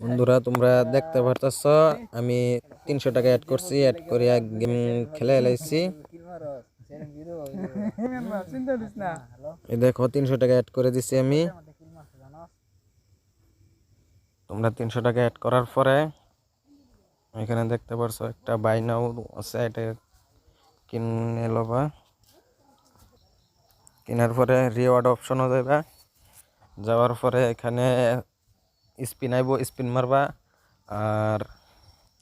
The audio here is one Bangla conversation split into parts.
বন্ধুরা তোমরা দেখতে পারতেছ আমি 300 টাকা অ্যাড করছি, অ্যাড করে এক গেম খেলে এলাইছি। এই দেখো 300 টাকা অ্যাড করে দিছি আমি। তোমরা 300 টাকা অ্যাড করার পরে এখানে দেখতে পারছো একটা বাই নাও আছে, এটা কিনে লবা। কেনার পরে রিওয়ার্ড অপশনও যাবে, যাওয়ার পরে এখানে স্পিন আইব, স্পিন মারবা আর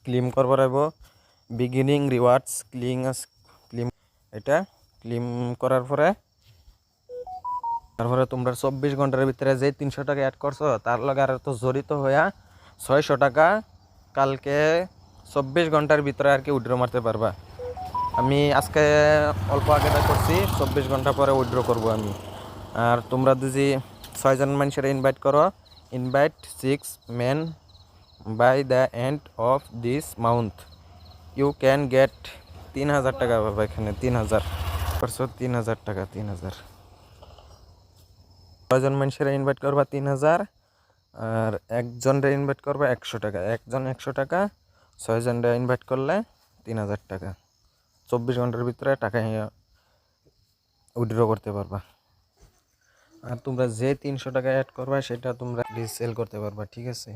ক্লেম করবার আইব। বিগিনিং রিওয়ার্ডস ক্লেম, এটা ক্লেম করার পরে তারপরে তোমরা 24 ঘন্টার ভিতরে যে 300 টাকা অ্যাড করছো তার লগে আর তো জড়িত হইয়া 600 টাকা কালকে 24 ঘন্টার ভিতরে আর কি উইথড্র মারতে পারবা। আমি আজকে অল্প আগে করছি, 24 ঘন্টা পরে উইথড্র করব আমি। আর তোমরা যদি 6 জন মানুষের ইনভাইট করো, invite 6 men by the end of this month you can get 3000 টাকা পাবা। এখানে 3000 পারছো, 3000 টাকা, 3000। 6 জন মানুষের ইনভাইট করবা 3000, আর একজনরে ইনভাইট করবা 100 টাকা। একজন 100 টাকা, 6 জনরে ইনভাইট করলে 3000 টাকা। 24 ঘন্টার ভিতরে টাকা উইথড্র করতে পারবা। আর তোমরা যে 300 টাকা অ্যাড করবা সেটা তোমরা রিসেল করতে পারবা, ঠিক আছে।